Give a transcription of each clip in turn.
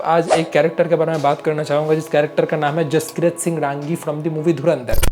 आज एक कैरेक्टर के बारे में बात करना चाहूंगा जिस कैरेक्टर का नाम है Jaskirat Singh Rangi from the movie धुरंधर।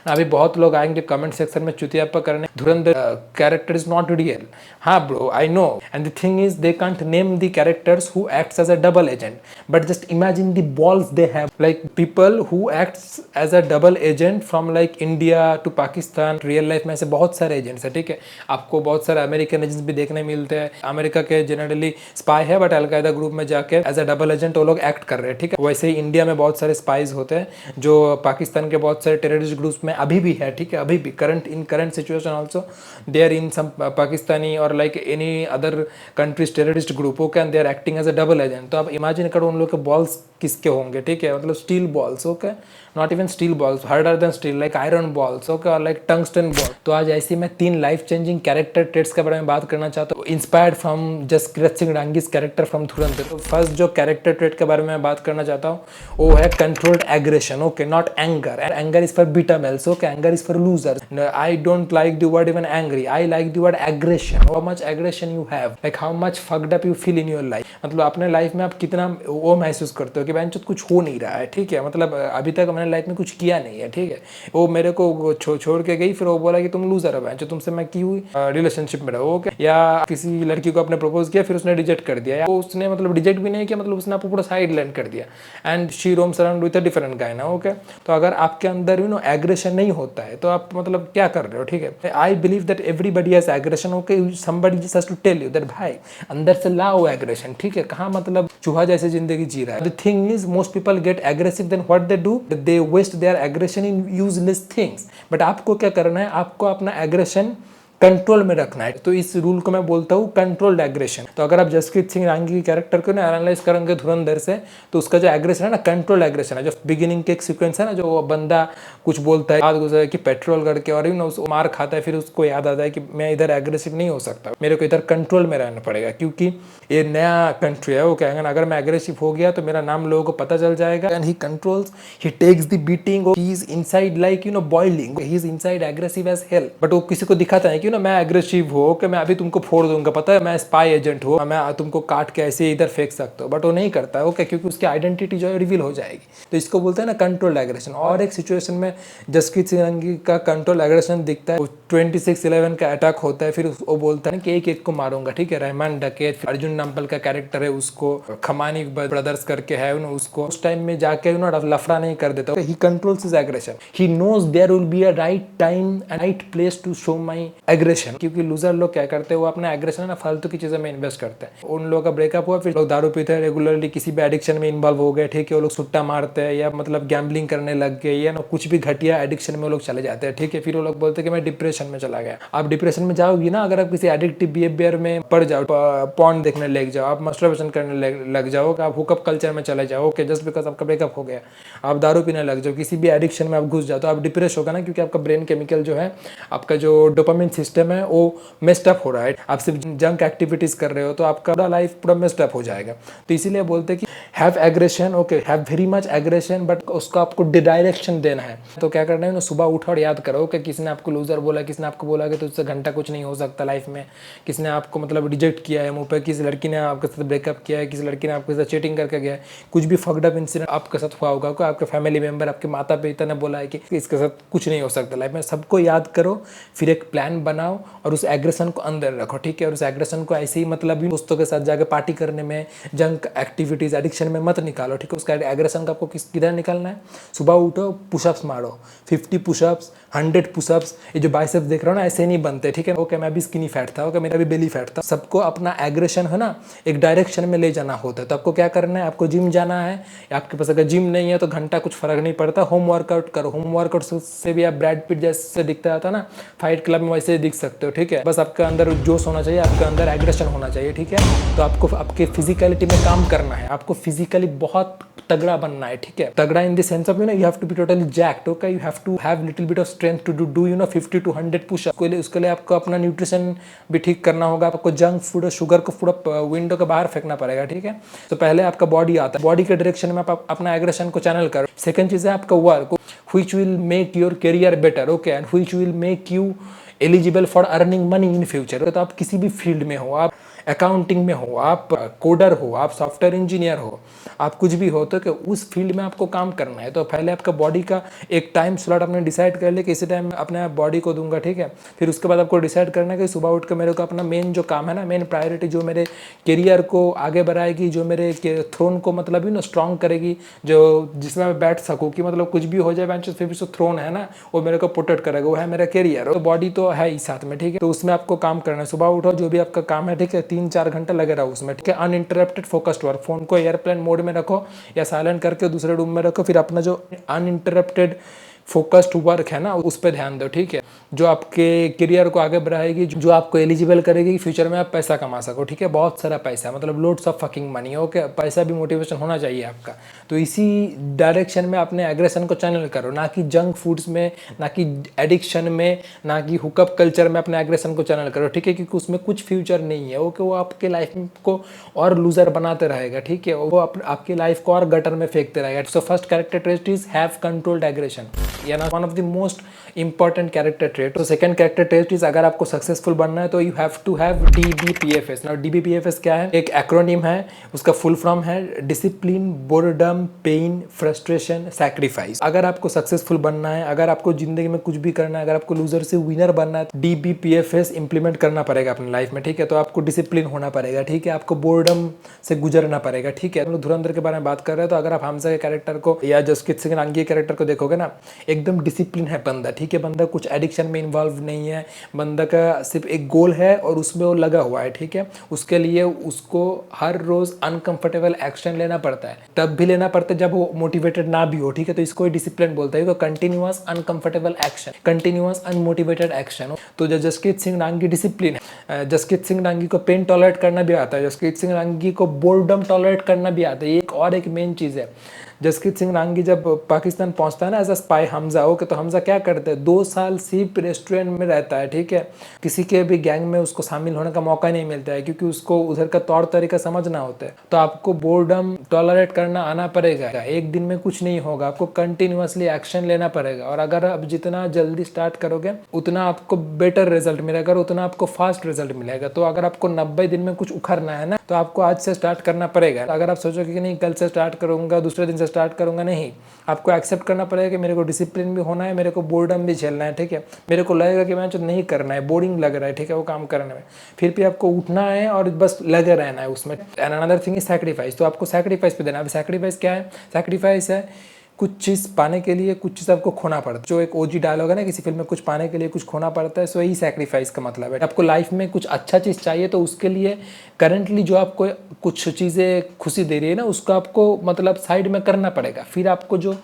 अभी बहुत लोग आएंगे कमेंट सेक्शन में चुतियापा करने, Dhurandhar character is not real. हाँ bro, I know, and the thing is they can't name the characters who acts as a double agent, but just imagine the balls they have, like people who acts as a double agent from like India to Pakistan. Real life में ऐसे बहुत सारे agents है, ठीक है। आपको बहुत सारे अमेरिकन एजेंट्स भी देखने मिलते हैं। अमेरिका के जनरली स्पाई है, बट अलकायदा ग्रुप में जाके एज अ डबल एजेंट वो लोग एक्ट कर रहे हैं, ठीक है। वैसे ही इंडिया में बहुत सारे स्पाइज होते हैं जो पाकिस्तान के बहुत सारे टेररिस्ट ग्रुप्स में अभी भी है, ठीक है। अभी भी current situation also they are in some Pakistani और like any other countries terrorist group, okay, and they are acting as a double agent. तो आप इमेजिन करो उन लोग के बॉल्स किसके होंगे, ठीक है। मतलब steel balls, okay, not even steel balls, harder than steel, like iron balls, okay, और लाइक टंगस्टन बॉल। तो आज ऐसी मैं 3 लाइफ चेंजिंग कैरेक्टर ट्रेट्स के बारे में बात करना चाहता हूँ, inspired from Jaskirat Singh Rangi's character from Dhurandhar. तो फर्स्ट जो कैरेक्टर ट्रेट के बारे में बात करना चाहता हूँ वो है controlled aggression, okay, not anger. Anger is for beta males, okay, anger is for losers. I don't like the word even angry, I like the word aggression. How much aggression you have, like how much fucked up you feel in your life. मतलब अपने life में आप कितना वो महसूस करते हो कि बहन कुछ हो नहीं रहा है, ठीक है। मतलब अभी तक मैंने लाइफ में कुछ किया नहीं है, ठीक है। वो मेरे को छोड़ के गई, फिर वो बोला कि तुम लूजर हो बहन, जो तुमसे मैं क्यों रिलेशनशिप में रहो, ओके। या किसी लड़की को आपने प्रपोज किया, फिर उसने रिजेक्ट कर दिया, या उसने मतलब रिजेक्ट भी नहीं किया, मतलब उसने आपको पूरा साइड लाइन कर दिया, and she roams around with a different गाय ना, ओके। तो अगर आपके अंदर यू नो एग्रेशन नहीं होता है तो आप मतलब क्या कर रहे हो, ठीक है। I believe that everybody has aggression, okay, somebody just has to tell you that भाई अंदर से लाओ एग्रेशन, ठीक है। कहाँ मतलब चूहा जैसे जिंदगी जी रहा है। The thing is most people get aggressive, then what they do, they waste their aggression in useless things. But आपको क्या करना है, आपको अपना एग्रेशन कंट्रोल में रखना है। तो इस रूल को मैं बोलता हूँ कंट्रोल्ड एग्रेशन। तो अगर आप जसकीरत सिंह रांगी की कैरेक्टर को ना एनालाइज करेंगे धुरंधर से, तो उसका जो एग्रेशन है ना, कंट्रोल एग्रेशन है। जो बिगिनिंग के एक सीक्वेंस है ना, जो बंदा कुछ बोलता है, याद गुजरा कि पेट्रोल करके और ना उसको मार खाता है, फिर उसको याद आता है कि मैं इधर एग्रेसिव नहीं हो सकता, मेरे को इधर कंट्रोल में रहना पड़ेगा, क्योंकि ये नया कंट्री है, वो कहेंगे अगर मैं एग्रेसिव हो गया तो मेरा नाम लोगों को पता चल जाएगा। And he controls, he takes the beating, he is inside like you know boiling, he is inside aggressive as hell. But वो किसी को दिखाता है कि ना मैं एग्रेसिव हो कि मैं अभी तुमको फोड़ दूंगा, पता है मैं स्पाई एजेंट हूँ, मैं तुमको काट के ऐसे इधर फेंक सकता हूँ। बट वो नहीं करता है, ओके, क्योंकि उसकी आइडेंटिटी जो है रिवील हो जाएगी। तो इसको बोलते हैं ना कंट्रोल एग्रेशन। और एक सिचुएशन में जसकीरत सिंह रांगी का कंट्रोल एग्रेशन दिखता है, 26/11 का अटैक होता है, फिर वो बोलता है कि एक एक को मारूंगा, ठीक है। रहमान डकैत, अर्जुन नामपल का कैरेक्टर है, उसको खमानी ब्रदर्स करके है ना, उसको उस टाइम में जाके यू नो लफड़ा नहीं कर देता। He controls his aggression, he knows there will be a right time and right place to show my aggression. क्योंकि लूजर लोग क्या करते हैं, वो अपना एग्रेशन है ना फालतू की चीजों में इन्वेस्ट करते हैं। उन लोगों का ब्रेकअप हुआ, फिर लोग दारू पीते हैं, रेगुलरली किसी भी एडिक्शन में इन्वॉल्व हो गए, ठीक है। वो लोग सुट्टा मारते हैं या मतलब गैम्बलिंग करने लग गए, या ना कुछ भी घटिया एडिक्शन में वो लोग चले जाते हैं, ठीक है। फिर वो लोग बोलते हैं कि मैं डिप्रेशन में चला गया। आप डिप्रेशन में जाओगी ना अगर आप किसी एडिक्टिव बिहेवियर में पड़ जाओ, पॉर्न देखने लग जाओ, आप मस्टरबेशन करने लग जाओ, आप हुकअप कल्चर में चले जाओ, ओके, जस्ट बिकॉज आपका ब्रेकअप हो गया, आप दारू पीने लग जाओ, किसी भी एडिक्शन में आप घुस जाओ, तो आप डिप्रेस होगा ना, क्योंकि आपका ब्रेन केमिकल जो है, आपका जो डोपामिन सिस्टम है वो मेस्ड अप हो रहा है। आप सिर्फ जंक एक्टिविटीज कर रहे हो तो आपका पूरा लाइफ पूरा मेस्ड अप हो जाएगा। तो इसीलिए बोलते हैं कि have aggression, okay, have very much aggression, but उसको आपको डायरेक्शन देना है। तो क्या करना है ना, सुबह उठो और याद करो कि किसी ने आपको लूजर बोला, किसी ने आपको बोला कि तुझसे घंटा कुछ नहीं हो सकता लाइफ में, किसी ने आपको मतलब रिजेक्ट किया है मुंह पे, किसी लड़की ने आपके साथ ब्रेकअप किया है, किसी लड़की ने आपके साथ चीटिंग करके गया है, कुछ भी फक्ड अप इंसिडेंट आपके साथ हुआ होगा, आपके फैमिली मेंबर, आपके माता पिता ने बोला है कि इसके साथ कुछ नहीं हो सकता लाइफ में। सबको याद करो, फिर एक प्लान बनाओ और उस एग्रेशन को अंदर रखो, ठीक है। और उस एग्रेशन को ऐसे ही मतलब दोस्तों के साथ जाके पार्टी करने में, जंक एक्टिविटीज एडिक्शन में मत निकालो, ठीक है। उसका एग्रेशन का आपको किधर निकालना है, सुबह उठो, पुशअप्स मारो, 50 पुशअप्स, 100 पुशअप्स। ये जो बाइसेप्स देख रहे हो ना, ऐसे नहीं बनते, ठीक है। ओके, मैं भी स्किनी फैट था, ओके, मेरा भी बेली फैट था। सबको अपना एग्रेशन है ना एक डायरेक्शन में ले जाना होता है। तो आपको क्या करना है, आपको जिम जाना है, आपके पास अगर जिम नहीं है तो घंटा कुछ फर्क नहीं पड़ता, होम वर्कआउट करो। होम वर्कआउट से भी आप ब्रैड पिट जैसे दिखता था ना फाइट क्लब में, वैसे दिख सकते हो, ठीक है। बस आपके अंदर जोश होना चाहिए, आपके अंदर एग्रेशन होना चाहिए, ठीक है। तो आपको आपके फिजिकलिटी में काम करना है, आपको फिजिकली बहुत तगड़ा बनना है, ठीक है। तगड़ा in the sense of you know you have to be totally jacked, okay, you have to have little bit of strength to do you know 50 to 100 push. उसके लिए आपको अपना न्यूट्रिशन भी ठीक करना होगा, आपको जंक फूड और शुगर को पूरा विंडो के बाहर फेंकना पड़ेगा, ठीक है। तो पहले आपका बॉडी आता है, बॉडी के डायरेक्शन में आप अपना एग्रेशन को चैनल करो। सेकंड चीज है आपका work, which will make your career better, okay, and which will make you eligible for earning money in future. तो आप किसी भी फील्ड में हो, आप अकाउंटिंग में हो, आप कोडर हो, आप सॉफ्टवेयर इंजीनियर हो, आप कुछ भी हो, तो कि उस फील्ड में आपको काम करना है तो पहले आपका बॉडी का एक टाइम स्लॉट आपने डिसाइड कर लिया कि इसी टाइम अपने बॉडी को दूंगा, ठीक है। फिर उसके बाद आपको डिसाइड करना है कि सुबह उठ कर मेरे को अपना मेन जो काम है ना, मेन प्रायोरिटी जो मेरे करियर को आगे बढ़ाएगी, जो मेरे थ्रोन को मतलब स्ट्रॉन्ग करेगी, जो जिसमें मैं बैठ सकूँ कि मतलब कुछ भी हो जाए फिर भी जो थ्रोन है ना वो मेरे को प्रोटेक्ट करेगा, वो है मेरा करियर। तो बॉडी तो है ही साथ में, ठीक है। तो उसमें आपको काम करना है, सुबह उठो जो भी आपका काम है, ठीक है, 3-4 घंटे लगे रहो उसमें, ठीक है। अनइंटरप्टेड फोकस्ड वर्क, फोन को एयरप्लेन मोड में रखो या साइलेंट करके दूसरे रूम में रखो, फिर अपना जो अनइंटरप्टेड फोकस्ड वर्क है ना उस पर ध्यान दो, ठीक है। जो आपके करियर को आगे बढ़ाएगी, जो आपको एलिजिबल करेगी फ्यूचर में आप पैसा कमा सको, ठीक है, बहुत सारा पैसा, मतलब loads of fucking money. Okay, पैसा भी मोटिवेशन होना चाहिए आपका। तो इसी डायरेक्शन में अपने एग्रेशन को चैनल करो, ना कि जंक फूड्स में, ना कि एडिक्शन में, ना कि हुकअप कल्चर में अपने एग्रेशन को चैनल करो, ठीक है, क्योंकि उसमें कुछ फ्यूचर नहीं है। ओके, वो आपके लाइफ को और लूजर बनाते रहेगा, ठीक है, वो आपकी लाइफ को और गटर में फेंकते रहेगा। So first character trait is have controlled aggression, या ना one of the most important character trait. तो सेकंड कैरेक्टर ट्रेट इज अगर आपको सक्सेसफुल बनना है तो you have to have DBPFS। Now DBPFS क्या है? एक एक्रोनिम है, उसका फुल फॉर्म है discipline, boredom, pain, frustration, sacrifice. अगर आपको सक्सेसफुल बनना है, अगर आपको जिंदगी में कुछ भी करना है, अगर आपको लूजर से विनर बनना है, तो DBPFS इंप्लीमेंट करना पड़ेगा अपनी लाइफ में, ठीक है। तो आपको डिसिप्लिन होना पड़ेगा, ठीक है, आपको बोर्डम से गुजरना पड़ेगा, ठीक है। हम लोग धुरंधर के बारे में बात कर रहे हैं, तो अगर आप हमजा के कैरेक्टर को या जसकीत सिंह रांगी के कैरेक्टर को देखोगे ना, एकदम डिसिप्लिन है बंदा, ठीक है, बंदा कुछ एडिक्शन में इन्वॉल्व नहीं है, बंदा का सिर्फ एक गोल है और उसमें वो लगा हुआ है, ठीक है। उसके लिए उसको हर रोज अनकंफर्टेबल एक्शन लेना पड़ता है, तब भी लेना पड़ता है जब वो मोटिवेटेड ना भी हो, ठीक है। तो इसको डिसिप्लिन बोलता है, continuous uncomfortable action, continuous unmotivated action. तो जो जसकीत सिंह रांगी डिसिप्लिन है, जसकीत सिंह रांगी को पेन टॉलरेट करना भी आता है, जसकीत सिंह रांगी को बोर्डम टॉलरेट करना भी आता है। ये एक मेन चीज है। जसकीत सिंह रांगी जब पाकिस्तान पहुंचता है ना as a spy Hamza, okay, तो हमजा क्या करते हैं, 2 साल सिर्फ रेस्टोरेंट में रहता है, ठीक है। किसी के भी गैंग में उसको शामिल होने का मौका नहीं मिलता है, क्योंकि उसको उधर का तौर तरीका समझना होता है। तो आपको बोर्डम टॉलरेट करना आना पड़ेगा, एक दिन में कुछ नहीं होगा, आपको कंटिन्यूअसली एक्शन लेना पड़ेगा। और अगर आप जितना जल्दी स्टार्ट करोगे उतना आपको बेटर रिजल्ट मिलेगा और उतना आपको फास्ट रिजल्ट मिलेगा। तो अगर आपको 90 दिन में कुछ उखड़ना है ना, तो आपको आज से स्टार्ट करना पड़ेगा। अगर आप सोचोगे कि नहीं कल से स्टार्ट करूंगा, दूसरे दिन से स्टार्ट करूंगा, नहीं, आपको एक्सेप्ट करना पड़ेगा कि मेरे को डिसिप्लिन भी होना है, मेरे को बोर्डम भी झेलना है, ठीक है। मेरे को लगेगा कि मैं जो नहीं करना है, बोरिंग लग रहा है, ठीक है, वो काम करने में, फिर भी आपको उठना है और बस लगे रहना है उसमें। And another thing is sacrifice. तो आपको सैक्रिफाइस पे देना है। सैक्रिफाइस क्या है? सैक्रिफाइस है कुछ चीज़ पाने के लिए कुछ चीज़ आपको खोना पड़ता है। जो एक ओजी डायलॉग है ना, किसी फिल्म में कुछ पाने के लिए कुछ खोना पड़ता है, सो यही सैक्रिफाइस का मतलब है। आपको लाइफ में कुछ अच्छा चीज़ चाहिए तो उसके लिए करंटली जो आपको कुछ चीज़ें खुशी दे रही है ना, उसको आपको मतलब साइड में करना पड़ेगा। फिर आपको जो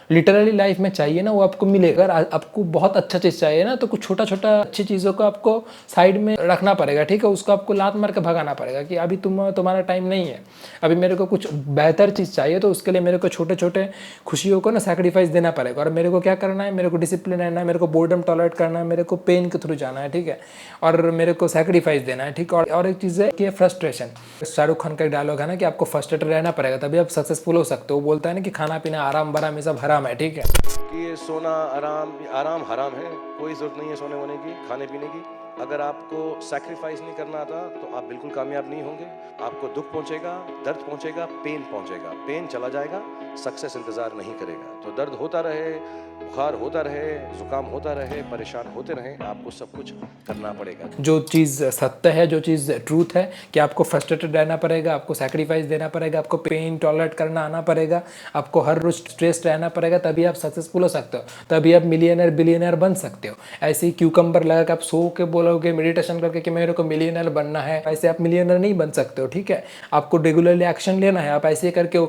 लिटरली लाइफ में चाहिए ना वो आपको मिलेगा। अगर आपको बहुत अच्छा चीज़ चाहिए ना, तो कुछ छोटा छोटा अच्छी चीज़ों को आपको साइड में रखना पड़ेगा, ठीक है। उसको आपको लात मार के भगाना पड़ेगा कि अभी तुम्हारा टाइम नहीं है, अभी मेरे को कुछ बेहतर चीज़ चाहिए, तो उसके लिए मेरे को छोटे छोटे खुशियों को ना सैक्रिफाइस देना पड़ेगा। और मेरे को क्या करना है, मेरे को डिसिप्लिन रहना है, मेरे को बोर्डम टॉलरेट करना है, मेरे को पेन के थ्रू जाना है, ठीक है, और मेरे को सैक्रिफाइस देना है, ठीक है। और एक चीज़ है कि फ्रस्ट्रेशन। शाहरुख खान का डायलॉग है ना कि आपको फ्रस्ट्रेटेड रहना पड़ेगा, तभी आप सक्सेसफुल हो सकते हो। वो बोलता है ना कि खाना पीना आराम बराम ये सब हराम है, ठीक है, कि ये सोना आराम हराम है, कोई ज़रूरत नहीं है सोने वोने की, खाने पीने की। अगर आपको सैक्रिफाइस नहीं करना आता तो आप बिल्कुल कामयाब नहीं होंगे। आपको दुख पहुंचेगा, दर्द पहुंचेगा, पेन पहुंचेगा, पेन चला जाएगा, सक्सेस इंतज़ार नहीं करेगा। तो दर्द होता रहे, बुखार होता रहे, जुकाम होता रहे, परेशान होते रहें, आपको सब कुछ करना पड़ेगा। जो चीज़ सत्य है, जो चीज़ ट्रूथ है कि आपको फ्रस्ट्रेटेड रहना पड़ेगा, आपको सैक्रिफाइस देना पड़ेगा, आपको पेन टॉलरेट करना आना पड़ेगा, आपको हर रोज स्ट्रेस रहना पड़ेगा, तभी आप सक्सेसफुल हो सकते हो, तभी आप मिलियनर बिलियनर बन सकते हो। ऐसे ही क्यूकम्बर लगा के आप सो के बोलोगे मेडिटेशन करके कि मेरे को मिलियनर बनना है, ऐसे आप मिलियनर नहीं बन सकते हो, ठीक है। आपको रेगुलरली एक्शन लेना है। आप ऐसे करके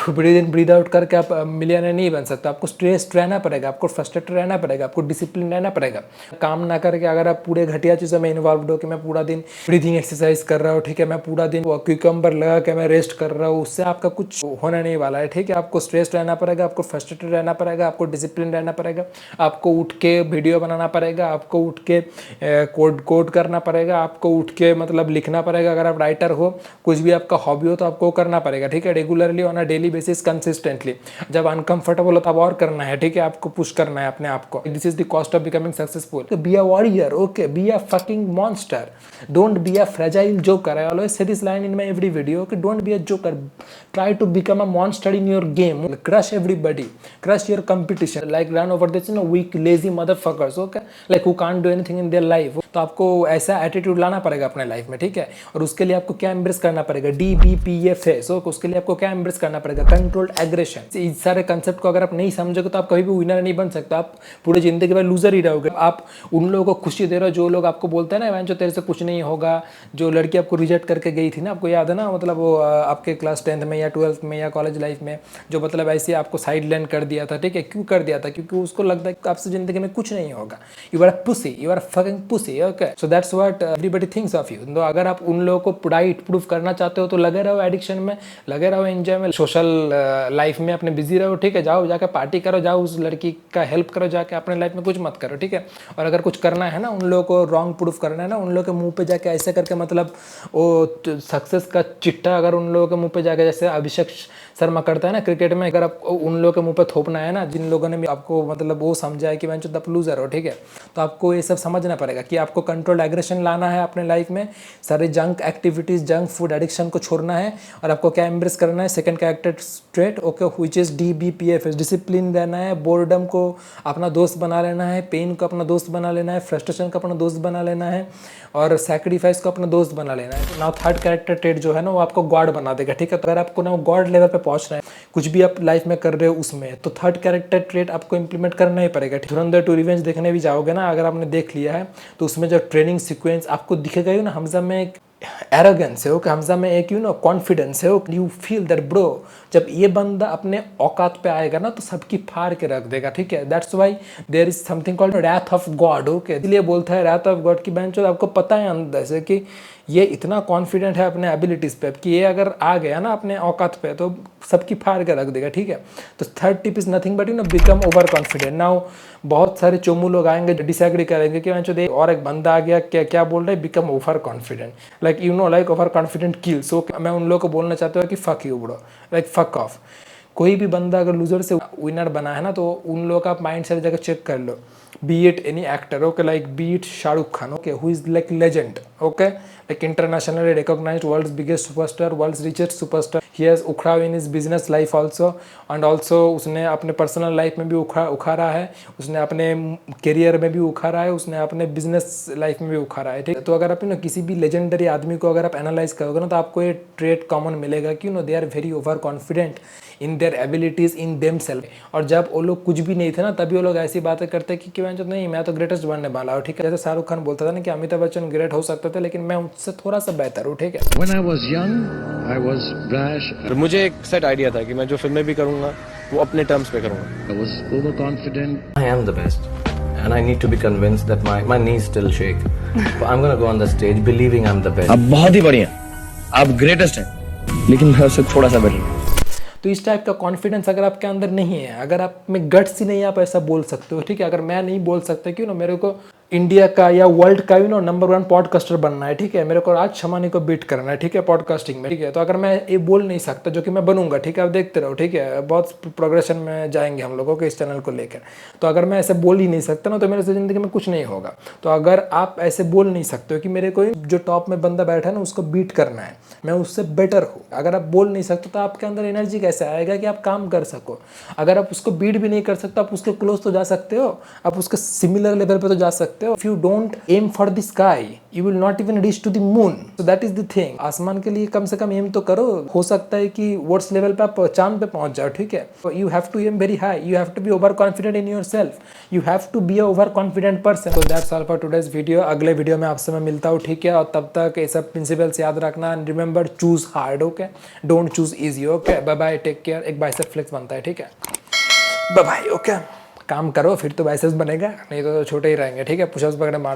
ब्रीद इन ब्रीद आउट करके आप मिलियनर नहीं बन सकते। आपको स्ट्रेस रहना पड़ेगा, आपको फ्रस्ट्रेटेड रहना पड़ेगा, आपको डिसिप्लिन रहना पड़ेगा। काम ना करके अगर आप पूरे घटिया चीज़ों में इन्वॉल्व हो कि मैं पूरा दिन ब्रीदिंग एक्सरसाइज कर रहा हूँ, ठीक है, मैं पूरा दिन क्यूकम्बर लगा के मैं रेस्ट कर रहा हूँ, उससे आपका कुछ होने नहीं वाला है, ठीक है। आपको स्ट्रेस रहना पड़ेगा, आपको फ्रस्ट्रेटेड रहना पड़ेगा, आपको डिसिप्लिन रहना पड़ेगा, आपको उठ के वीडियो बनाना पड़ेगा, आपको उठ के कोड करना पड़ेगा, आपको उठ के मतलब लिखना पड़ेगा। अगर आप राइटर हो, कुछ भी आपका हॉबी हो तो आपको करना पड़ेगा, ठीक है, regularly on a daily basis consistently. जब अनकंफर्टेबल हो तब और करना है, ठीक है, आपको पुश करना है अपने आप को। This is the cost of becoming successful. Be a warrior, okay, be a fucking monster, don't be a fragile joker. I always say this line in my every video कि don't be a joker, try to become a monster in your game, crush everybody, crush your competition, like run over this weak lazy motherfuckers, okay, like who can't do anything in their life. तो आपको ऐसा attitude लाना पड़ेगा अपने life में, ठीक है। और उसके लिए आपको क्या एम्ब्रेस करना पड़ेगा, DBPFS, ओके, उसके लिए आपको क्या एम्ब्रेस करना पड़ेगा, कंट्रोल्ड एग्रेशन। इस सारे कंसेप्ट को अगर आप नहीं समझोगे तो आप कभी भी विनर नहीं बन सकते, आप पूरी जिंदगी भर लूजर ही रहोगे। आप उन लोगों को खुशी दे रहे हो जो लोग आपको बोलते हैं ना जो तेरे से कुछ नहीं होगा, जो लड़की आपको रिजेक्ट करके गई थी ना, आपको याद है ना, मतलब वो आपके क्लास 10th में या 12th में या कॉलेज लाइफ में, जो मतलब ऐसे आपको साइड लाइन कर दिया था, ठीक है। क्यों कर दिया था? क्योंकि उसको लगता है कि आपसे जिंदगी में कुछ नहीं होगा। You are pussy, you are fucking pussy, okay, so that's what everybody thinks of you. तो अगर आप उन लोगों को प्राइड प्रूफ करना चाहते हो तो लगे रहो एडिक्शन में, लगे रहो एंजॉय में, सोशल लाइफ में अपने बिजी रहो, ठीक है। जाओ जाके पार्टी करो, जाओ उस लड़की का हेल्प करो जाके, अपने लाइफ में कुछ मत करो, ठीक है। और अगर कुछ करना है ना, उन लोगों को रॉन्ग प्रूफ करना है ना, उन लोगों के मुंह पे जाके ऐसे करके, मतलब वो सक्सेस का चिट्ठा अगर उन लोगों के मुंह पे जाके, जैसे अभिषेक शर्मा करता है ना क्रिकेट में, अगर आप उन लोगों के मुंह पे थोपना है ना, जिन लोगों ने भी आपको मतलब वो समझा है कि मैं आप लूजर हो, ठीक है, तो आपको ये सब समझना पड़ेगा कि आपको कंट्रोल एग्रेशन लाना है अपने लाइफ में, सारे junk activities, junk food addiction को छोड़ना है। और आपको क्या एम्ब्रेस करना है, second character trait, okay, which is DBPFS, discipline रहना है, बोर्डम को अपना दोस्त बना लेना है, पेन को अपना दोस्त बना लेना है, फ्रस्ट्रेशन को अपना दोस्त बना लेना है, और सैक्रिफाइस को अपना दोस्त बना लेना है। नाउ थर्ड कैरेक्टर ट्रेट जो है ना, वो आपको गॉड बना देगा, ठीक है। तो अगर आपको ना गॉड लेवल पे पहुंचना है, कुछ भी आप लाइफ में कर रहे हो उसमें, तो थर्ड कैरेक्टर ट्रेट आपको इंप्लीमेंट करना ही पड़ेगा। धुरंधर 2 रिवेंज देखने भी जाओगे ना, अगर आपने देख लिया है तो उसमें जो ट्रेनिंग सीक्वेंस आपको दिखेगा ही ना, हमजा में एक एरोगेंस है, ओके, हमजा में एक कॉन्फिडेंस है, यू फील दैट ब्रो, जब ये बंदा अपने औकात पे आएगा ना तो सबकी फाड़ के रख देगा, ठीक है। That's why there is something called wrath of God, okay, इसलिए बोलता है रैथ ऑफ गॉड की बेंच। आपको पता है अंदर से कि ये इतना कॉन्फिडेंट है अपने एबिलिटीज़ पे कि ये अगर आ गया ना अपने औकात पे तो सबकी फाड़ के रख देगा, ठीक है। तो third tip is nothing but become over confident. Now बहुत सारे चोमू लोग आएंगे डिसएग्री करेंगे कि देख और एक बंदा आ गया, क्या क्या बोल रहा है, become over confident, like like over confident kill. So मैं उन लोगों को बोलना चाहता हूँ कि fuck you bro, like fuck off. कोई भी बंदा अगर लूजर से विनर बना है ना, तो उन लोगों का आप माइंड सेट जाकर चेक कर लो। Be it any actor, okay, like be it Shahrukh Khan, okay, who is like legend, okay, like internationally recognized, world's biggest superstar, world's richest superstar. He has उखड़ा in his business life also, and also उसने अपने personal life में भी उखाड़ा है, उसने अपने career में भी उखाड़ा है, उसने अपने बिजनेस लाइफ में भी उखाड़ा है, ठीक है। तो अगर आप किसी भी लेजेंडरी आदमी को अगर आप एनालाइज करोगे ना, तो आपको ये ट्रेट कॉमन मिलेगा कि they are very over confident in their abilities in them self. और जब वो लोग कुछ भी नहीं थे ना, तभी वो लोग ऐसी बातें करते कि नहीं मैं तो ग्रेटेस्ट बनने वाला हूँ, ठीक है। जैसे शाहरुख खान बोलता था ना कि अमिताभ बच्चन ग्रेट हो सकते थे, लेकिन मैं उससे थोड़ा सा बेहतर हूँ, ठीक है। When I was young, I was brash. मुझे एक सेट आइडिया था कि मैं जो फिल्में भी करूँगा वो अपने टर्म्स पे करूँगा। I was overconfident. I am the best, and I need to be convinced that my knees still shake. But I'm gonna go on the stage believing I'm the best. आप बहुत ही बढ़िया, आप ग्रेटेस्ट हैं, लेकिन मैं उससे थोड़ा सा बेटर हूँ। तो इस टाइप का कॉन्फिडेंस अगर आपके अंदर नहीं है, अगर आप में गट्स ही नहीं, आप ऐसा बोल सकते हो, ठीक है। अगर मैं नहीं बोल सकता क्यों ना मेरे को इंडिया का या वर्ल्ड का नंबर 1 पॉडकास्टर बनना है, ठीक है, मेरे को राज शमानी को बीट करना है, ठीक है, पॉडकास्टिंग में, ठीक है। तो अगर मैं ये बोल नहीं सकता, जो कि मैं बनूंगा, ठीक है, आप देखते रहो, ठीक है, बहुत प्रोग्रेशन में जाएंगे हम लोगों के इस चैनल को लेकर। तो अगर मैं ऐसे बोल ही नहीं सकता ना, तो मेरे से ज़िंदगी में कुछ नहीं होगा। तो अगर आप ऐसे बोल नहीं सकते हो कि मेरे को जो टॉप में बंदा बैठा है ना उसको बीट करना है, मैं उससे बेटर हूँ, अगर आप बोल नहीं सकते तो आपके अंदर एनर्जी कैसे आएगा कि आप काम कर सको। अगर आप उसको बीट भी नहीं कर सकते, आप उसके क्लोज तो जा सकते हो, आप उसके सिमिलर लेवल पे तो जा सकते हो। If you don't aim for the sky you will not even reach to the moon. So that is the thing. आसमान के लिए कम से कम एम तो करो, हो सकता है कि वर्ड्स लेवल पे आप चांद पे पहुंच जाओ, ठीक है। You have to aim very high, you have to be over confident in your self, you have to be a over confident person. So that's all for today's video. अगले video में आपसे मैं मिलता हूँ, ठीक है, और तब तक ये सब प्रिंसिपल्स याद रखना। And remember, choose hard, okay, don't choose easy, okay. Bye bye, take care. एक बाइसेप फ्लेक्स बनता है, ठीक है, बाय बाय, ओके। काम करो फिर तो बाइसेप्स बनेगा, नहीं तो छोटे ही रहेंगे, ठीक है। पुशअप्स वगैरह मारो।